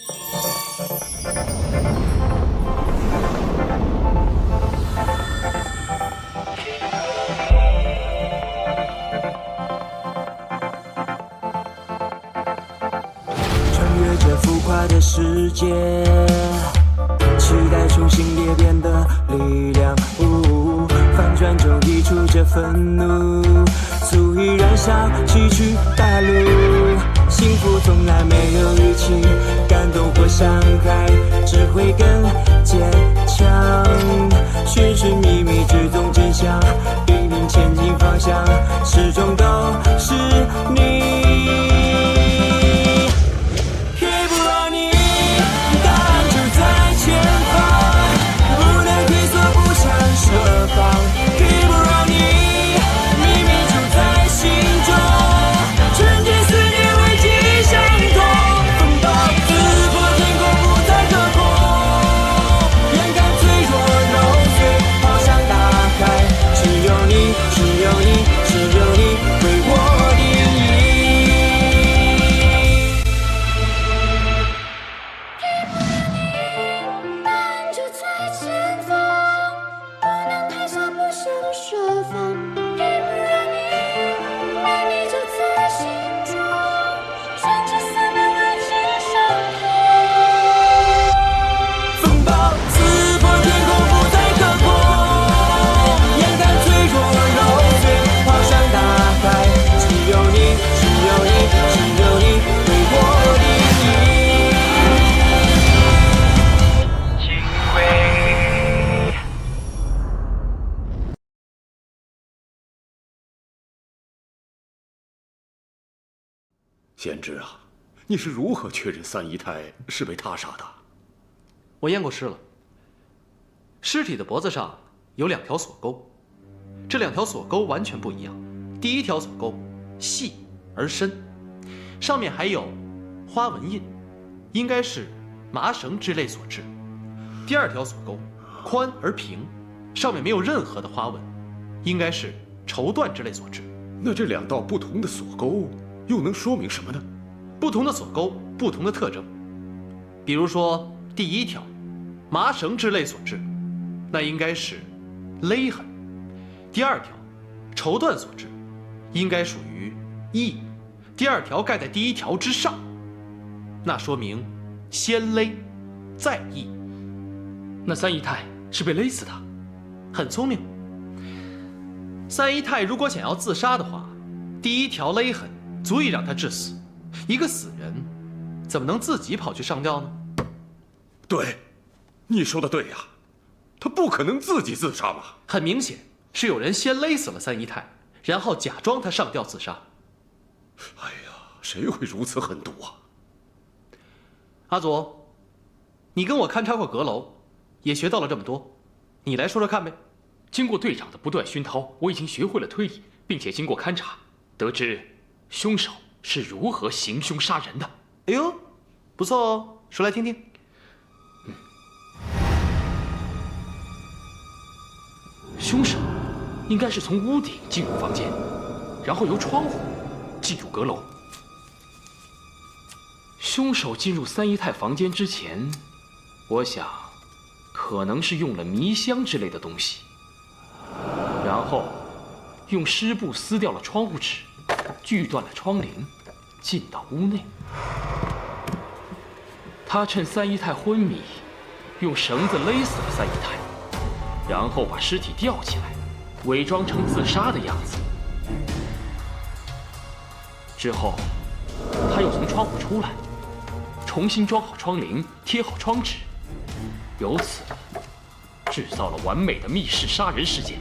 穿越这浮夸的世界，期待重新裂变的力量。反转中溢出这愤怒，足以燃烧崎岖大路。幸福从来没有预期，感动或伤害只会更坚强。寻寻觅觅，追踪真相，引领前进方向，始终都是你。贤侄啊，你是如何确认三姨太是被他杀的？我验过尸了，尸体的脖子上有2条锁钩，这2条锁钩完全不一样。第一条锁钩细而深，上面还有花纹印，应该是麻绳之类所致。第2条锁钩宽而平，上面没有任何的花纹，应该是绸缎之类所致。那这2道不同的锁钩又能说明什么呢？不同的锁钩，不同的特征。比如说第1条，麻绳之类所致，那应该是勒痕；第2条，绸缎所致，应该属于缢；第2条盖在第1条之上，那说明先勒，再缢。那三姨太是被勒死的，很聪明。三姨太如果想要自杀的话，第1条勒痕足以让她致死。一个死人怎么能自己跑去上吊呢？对，你说的对呀，他不可能自己自杀嘛。很明显是有人先勒死了三姨太，然后假装她上吊自杀。哎呀，谁会如此狠毒啊？阿祖，你跟我勘察过阁楼，也学到了这么多，你来说说看呗。经过队长的不断熏陶，我已经学会了推理，并且经过勘察，得知凶手是如何行凶杀人的。哎呦，不错哦，说来听听。凶手应该是从屋顶进入房间，然后由窗户进入阁楼。凶手进入三姨太房间之前，我想可能是用了迷香之类的东西，然后用湿布撕掉了窗户纸，锯断了窗棂，进到屋内。他趁三姨太昏迷，用绳子勒死了三姨太，然后把尸体吊起来，伪装成自杀的样子。之后，他又从窗户出来，重新装好窗棂，贴好窗纸，由此制造了完美的密室杀人事件。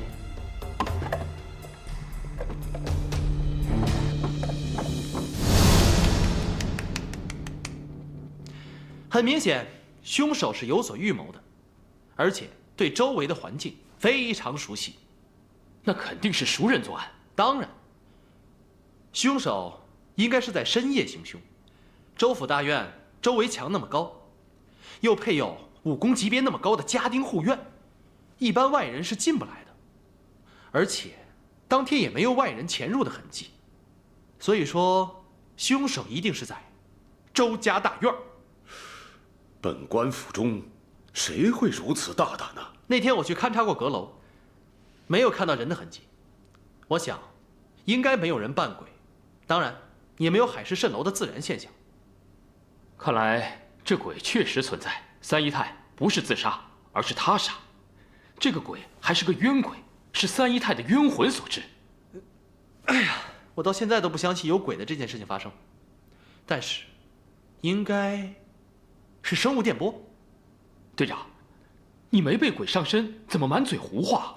很明显，凶手是有所预谋的，而且对周围的环境非常熟悉。那肯定是熟人作案。当然，凶手应该是在深夜行凶。州府大院周围墙那么高，又配有武功级别那么高的家丁护院，一般外人是进不来的。而且，当天也没有外人潜入的痕迹，所以说，凶手一定是在周家大院。本官府中谁会如此大胆呢？那天我去勘察过阁楼，没有看到人的痕迹。我想，应该没有人扮鬼，当然也没有海市蜃楼的自然现象。看来这鬼确实存在。三姨太不是自杀，而是他杀。这个鬼还是个冤鬼，是三姨太的冤魂所致。哎呀，我到现在都不相信有鬼的这件事情发生。但是，应该是生物电波。队长，你没被鬼上身，怎么满嘴胡话？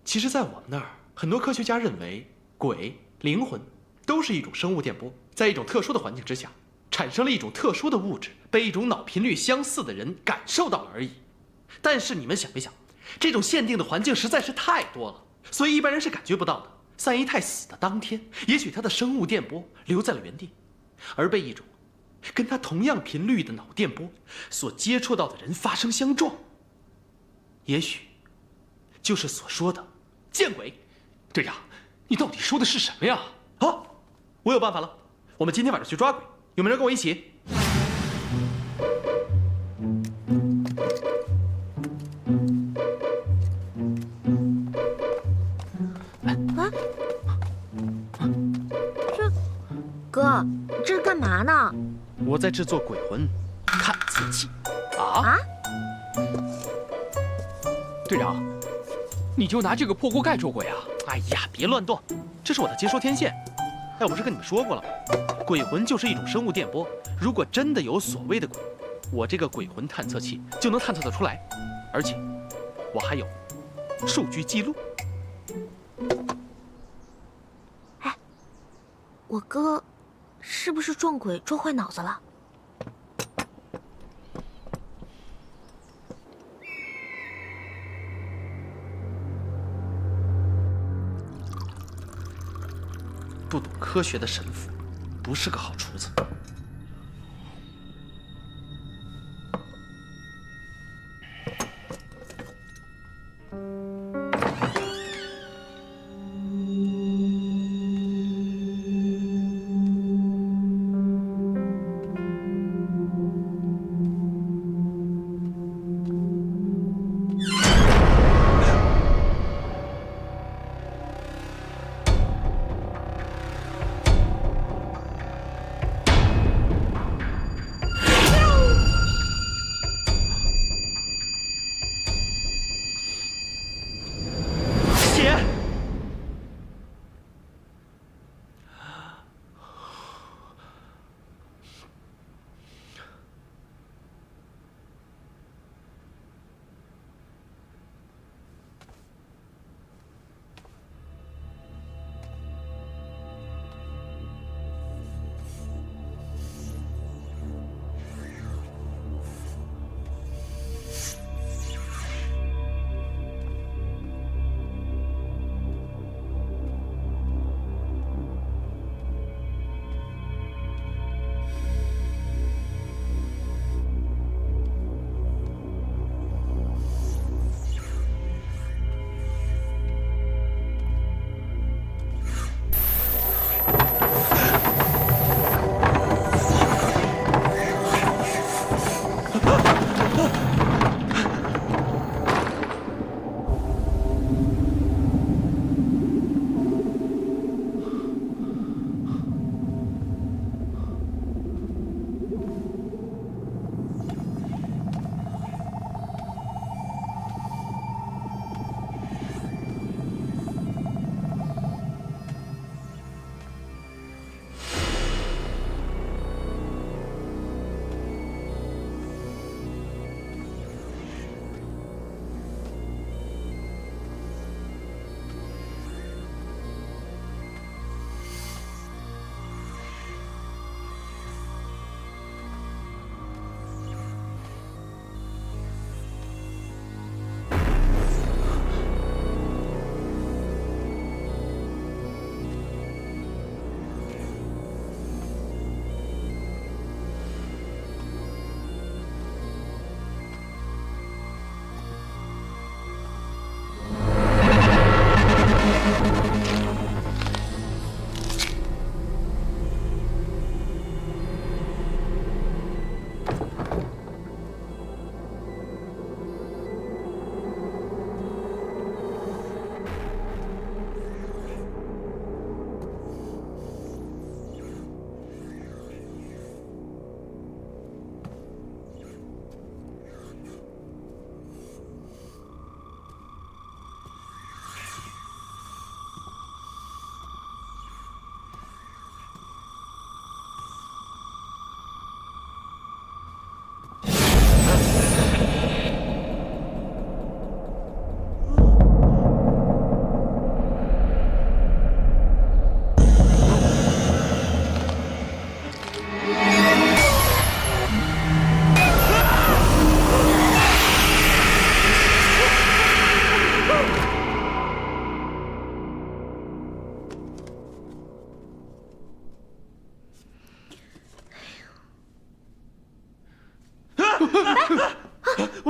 其实，在我们那儿，很多科学家认为，鬼、灵魂都是一种生物电波，在一种特殊的环境之下，产生了一种特殊的物质，被一种脑频率相似的人感受到了而已。但是你们想一想，这种限定的环境实在是太多了，所以一般人是感觉不到的。三姨太死的当天，也许她的生物电波留在了原地，而被一种跟她同样频率的脑电波所接触到的人发生相撞，也许就是所说的见鬼。队长，你到底说的是什么呀？啊，我有办法了，我们今天晚上去抓鬼，有没有人跟我一起？哥，这是干嘛呢？我在制作鬼魂探测器。啊？队长，你就拿这个破锅盖捉鬼啊？哎呀，别乱动，这是我的接收天线。哎，我不是跟你们说过了吗？鬼魂就是一种生物电波，如果真的有所谓的鬼，我这个鬼魂探测器就能探测得出来，而且我还有数据记录。哎，我哥是不是撞鬼撞坏脑子了？不懂科学的神父，不是个好厨子。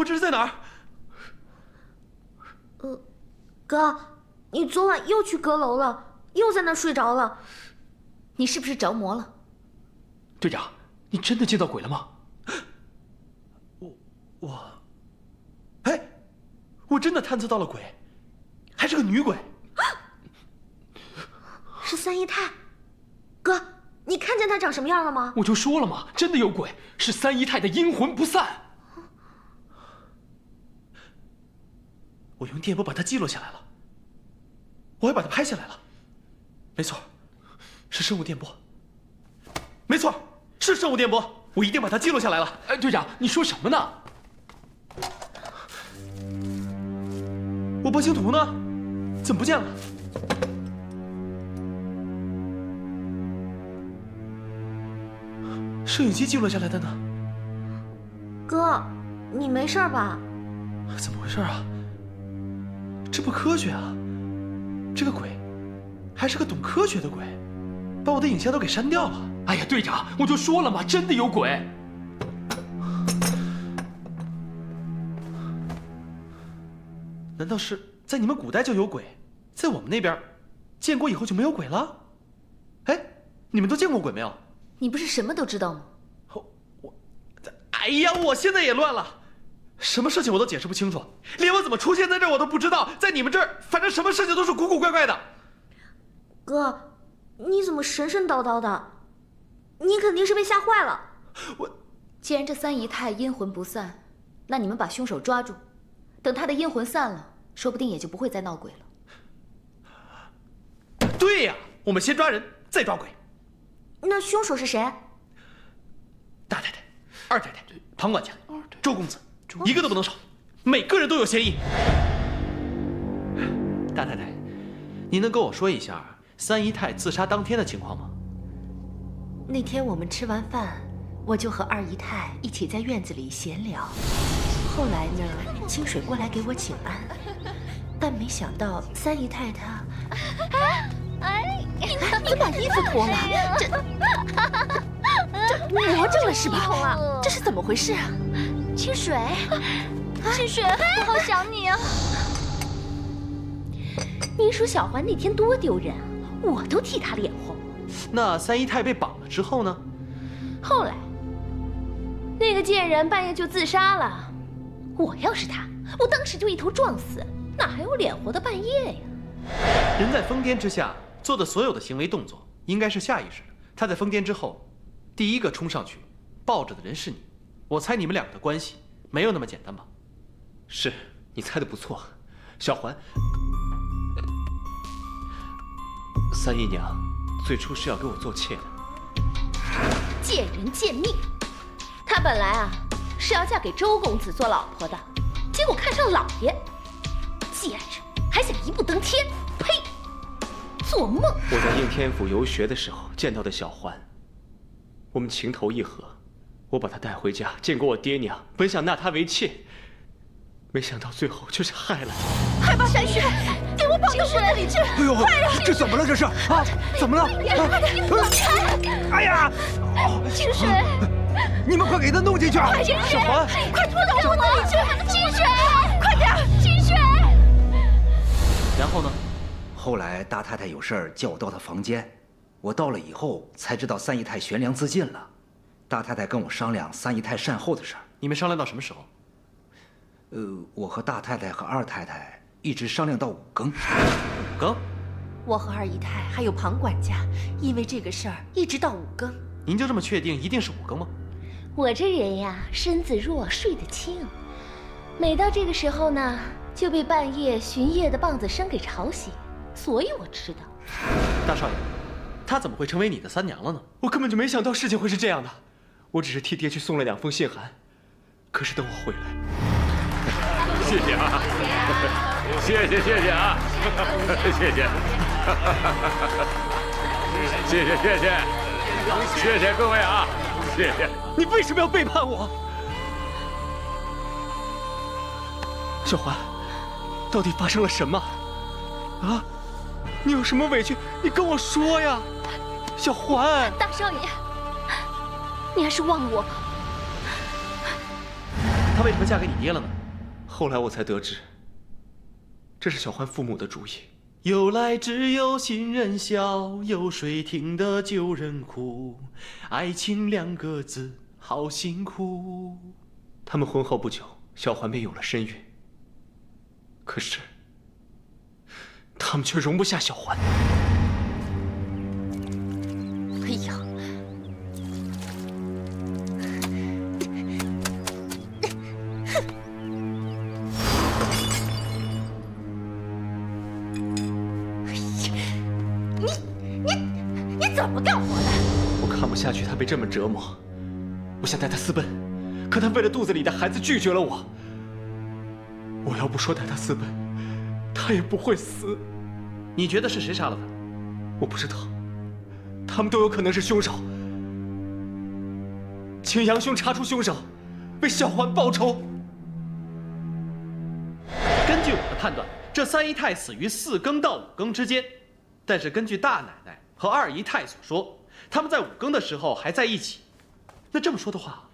我这是在哪儿？哥，你昨晚又去阁楼了，又在那儿睡着了。你是不是着魔了？队长，你真的见到鬼了吗？我真的探测到了鬼，还是个女鬼。是三姨太。哥，你看见她长什么样了吗？我就说了嘛，真的有鬼，是三姨太的阴魂不散。我用电波把它记录下来了，我还把它拍下来了。没错，是生物电波。没错，是生物电波，我一定把它记录下来了。哎，队长，你说什么呢？我波形图呢？怎么不见了？摄影机记录下来的呢？哥，你没事吧？怎么回事啊？这不科学啊！这个鬼还是个懂科学的鬼，把我的影像都给删掉了。哎呀，队长，我就说了嘛，真的有鬼。难道是在你们古代就有鬼，在我们那边建国以后就没有鬼了？哎，你们都见过鬼没有？你不是什么都知道吗？哎呀，我现在也乱了，什么事情我都解释不清楚，连我怎么出现在这儿我都不知道。在你们这儿，反正什么事情都是古古怪怪的。哥，你怎么神神叨叨的？你肯定是被吓坏了。既然这三姨太阴魂不散，那你们把凶手抓住，等他的阴魂散了，说不定也就不会再闹鬼了。对呀，我们先抓人，再抓鬼。那凶手是谁？大太太、二太太、庞管家、周公子，一个都不能少，每个人都有嫌疑。大太太，您能跟我说一下三姨太自杀当天的情况吗？那天我们吃完饭，我就和二姨太一起在院子里闲聊。后来呢，清水过来给我请安，但没想到三姨太她……你把衣服脱了，这魔怔了是吧？这是怎么回事啊？清水，清水，我好想你啊！你说小环那天多丢人啊，我都替她脸红。那三姨太被绑了之后呢？后来，那个贱人半夜就自杀了。我要是她，我当时就一头撞死，哪还有脸活到半夜呀？人在疯癫之下做的所有的行为动作，应该是下意识的。他在疯癫之后，第一个冲上去抱着的人是你。我猜你们两个的关系没有那么简单吧？是你猜的不错，小环。三姨娘最初是要给我做妾的。见人见命，她本来啊是要嫁给周公子做老婆的，结果看上老爷，贱人还想一步登天，呸！做梦！我在应天府游学的时候见到的小环，我们情投意合，我把她带回家见过我爹娘，本想纳她为妾，没想到最后却是害了她。快把山雪给我绑到屋子里去！哎呦，这怎么了？这是啊？怎么了？快点，放开！哎呀！清水，你们快给他弄进去！清水，小环，快拖到屋子里去！清水，快点，清水！然后呢？后来大太太有事儿叫我到她房间，我到了以后才知道三姨太悬梁自尽了。大太太跟我商量三姨太善后的事儿。你们商量到什么时候？我和大太太和二太太一直商量到5更。5更？我和二姨太还有庞管家，因为这个事儿一直到5更。您就这么确定一定是5更吗？我这人呀，身子弱，睡得轻，每到这个时候呢，就被半夜巡夜的棒子声给吵醒，所以我知道。大少爷，她怎么会成为你的三娘了呢？我根本就没想到事情会是这样的，我只是替爹去送了2封信函，可是等我回来，谢谢啊，谢谢啊，谢谢，谢谢各位啊，谢谢。你为什么要背叛我？小环，到底发生了什么？啊？你有什么委屈？你跟我说呀，小环。大少爷，你还是忘了我吧。她为什么嫁给你爹了呢？后来我才得知，这是小欢父母的主意。由来只有新人笑，有谁听得旧人哭？爱情2个字，好辛苦。他们婚后不久，小欢便有了身孕。可是，他们却容不下小欢。哎呀！你怎么干活的？我看不下去他被这么折磨，我想带他私奔，可他为了肚子里的孩子拒绝了我。我要不说带他私奔，他也不会死。你觉得是谁杀了他？我不知道，他们都有可能是凶手。请杨兄查出凶手，为小欢报仇。根据我的判断，这3姨太死于4更到5更之间，但是根据大奶奶和2姨太所说，他们在5更的时候还在一起。那这么说的话，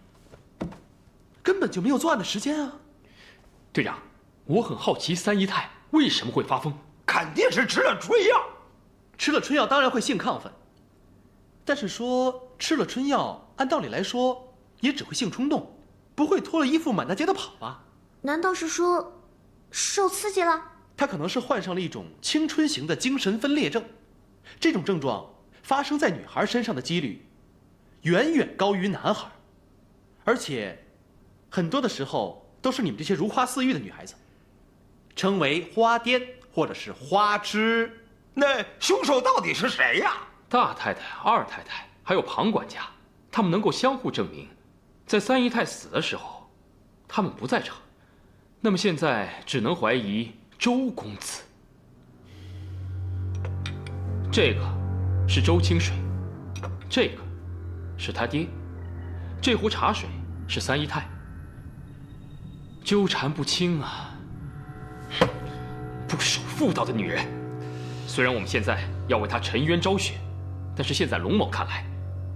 根本就没有作案的时间啊！队长，我很好奇3姨太为什么会发疯。肯定是吃了春药。吃了春药当然会性亢奋，但是说吃了春药，按道理来说也只会性冲动，不会脱了衣服满大街的跑吧？难道是说受刺激了？他可能是患上了一种青春型的精神分裂症，这种症状发生在女孩身上的几率远远高于男孩，而且很多的时候都是你们这些如花似玉的女孩子，称为花癫或者是花痴。那凶手到底是谁呀？大太太、二太太还有庞管家，他们能够相互证明，在3姨太死的时候，他们不在场。那么现在只能怀疑周公子。这个是周清水，这个是他爹，这壶茶水是3姨太。纠缠不清啊！不守妇道的女人。虽然我们现在要为她沉冤昭雪，但是现在龙某看来，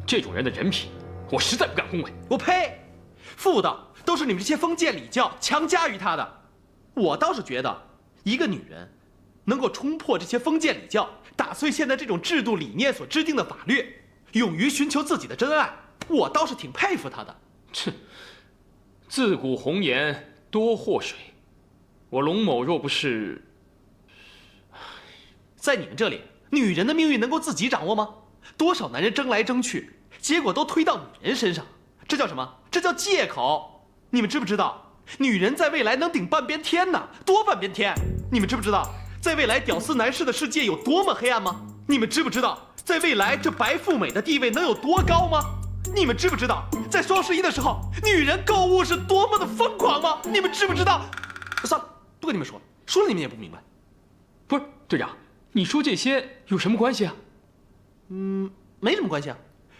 这种人的人品，我实在不敢恭维。我呸！妇道都是你们这些封建礼教强加于她的。我倒是觉得，一个女人能够冲破这些封建礼教，打碎现在这种制度理念所制定的法律，勇于寻求自己的真爱，我倒是挺佩服她的。切，自古红颜多祸水，我龙某若不是……在你们这里，女人的命运能够自己掌握吗？多少男人争来争去，结果都推到女人身上，这叫什么？这叫借口。你们知不知道，女人在未来能顶半边天呢？多半边天！你们知不知道，在未来屌丝男士的世界有多么黑暗吗？你们知不知道，在未来这白富美的地位能有多高吗？你们知不知道，在双11的时候，女人购物是多么的疯狂吗？你们知不知道？算了，不跟你们说了，说了你们也不明白。不是队长，你说这些有什么关系啊？没什么关系啊，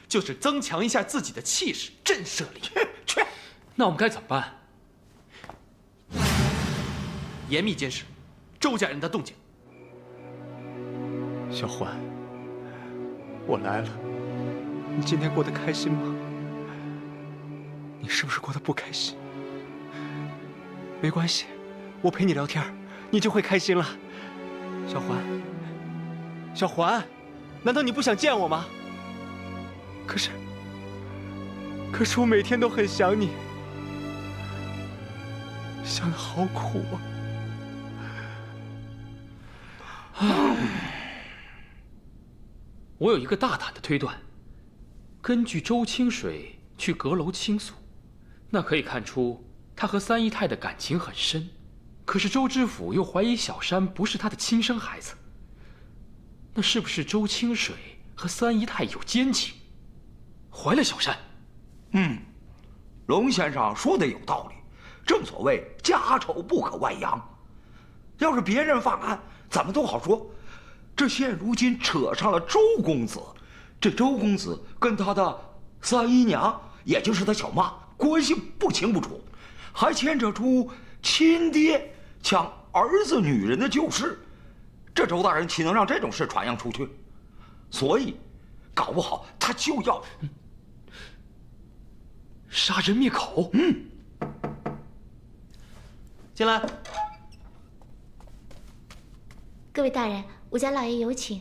就是增强一下自己的气势，震慑力。去，那我们该怎么办？严密监视周家人的动静。小欢，我来了，你今天过得开心吗？你是不是过得不开心？没关系，我陪你聊天，你就会开心了。小欢，小欢，难道你不想见我吗？可是我每天都很想你，想得好苦啊！我有一个大胆的推断，根据周清水去阁楼倾诉，那可以看出他和3姨太的感情很深。可是周知府又怀疑小山不是他的亲生孩子，那是不是周清水和3姨太有奸情，怀了小山？龙先生说的有道理，正所谓家丑不可外扬。要是别人犯案，咱们都好说。这现如今扯上了周公子，这周公子跟他的3姨娘，也就是他小妈，关系不清不楚，还牵扯出亲爹抢儿子女人的旧事，这周大人岂能让这种事传扬出去？所以，搞不好他就要杀人灭口。进来。各位大人，吴家老爷有请。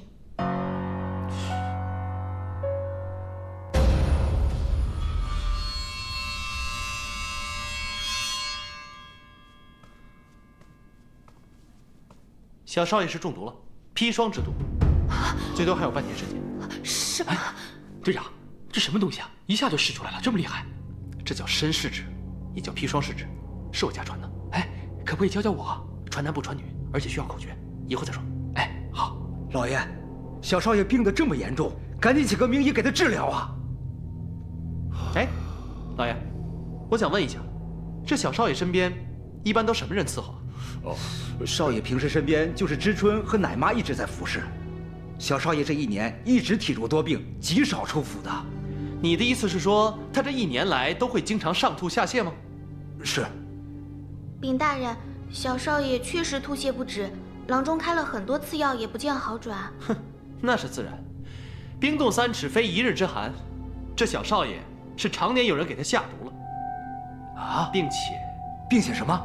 小少爷是中毒了，砒霜之毒，最多还有半年时间。什么？队长，这什么东西啊？一下就试出来了，这么厉害？这叫参试纸，也叫砒霜试纸，是我家传的。哎，可不可以教教我？传男不传女，而且需要口诀，以后再说。哎，好。老爷，小少爷病得这么严重，赶紧请个名医给他治疗啊！哎，老爷，我想问一下，这小少爷身边一般都什么人伺候？少爷平时身边就是知春和奶妈一直在服侍。小少爷这一年一直体弱多病，极少出府的。你的意思是说，他这一年来都会经常上吐下泻吗？是。禀大人，小少爷确实吐泻不止，郎中开了很多次药，也不见好转。哼，那是自然。冰冻3尺，非一日之寒。这小少爷是常年有人给他下毒了啊，并且什么？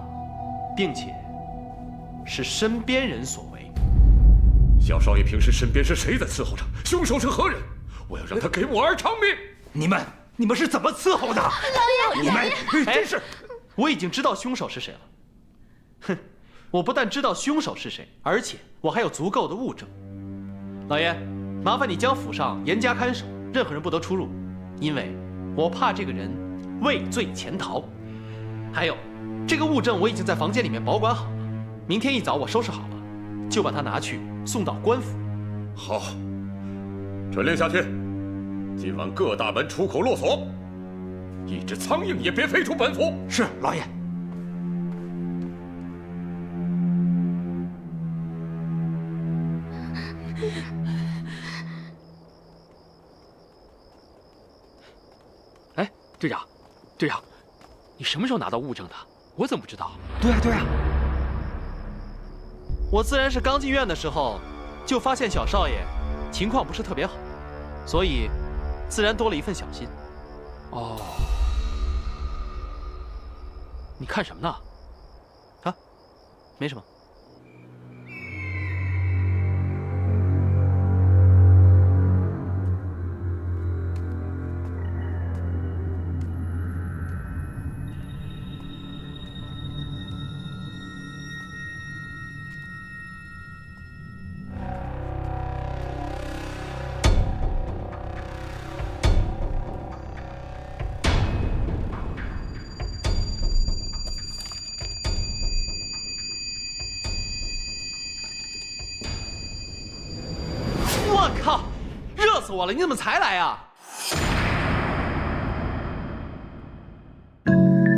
并且是身边人所为。小少爷平时身边是谁在伺候着？凶手是何人？我要让他给我儿偿命！你们是怎么伺候的？老爷，你们真是……我已经知道凶手是谁了。哼，我不但知道凶手是谁，而且我还有足够的物证。老爷，麻烦你将府上严加看守，任何人不得出入，因为我怕这个人畏罪潜逃。还有，这个物证我已经在房间里面保管好了，明天一早我收拾好了，就把它拿去送到官府。好，传令下去，今晚各大门出口落锁，一只苍蝇也别飞出本府。是，老爷。哎，队长，你什么时候拿到物证的？我怎么不知道？对呀，我自然是刚进院的时候，就发现小少爷情况不是特别好，所以自然多了一份小心。哦，你看什么呢？啊，没什么。我靠，热死我了！你怎么才来啊？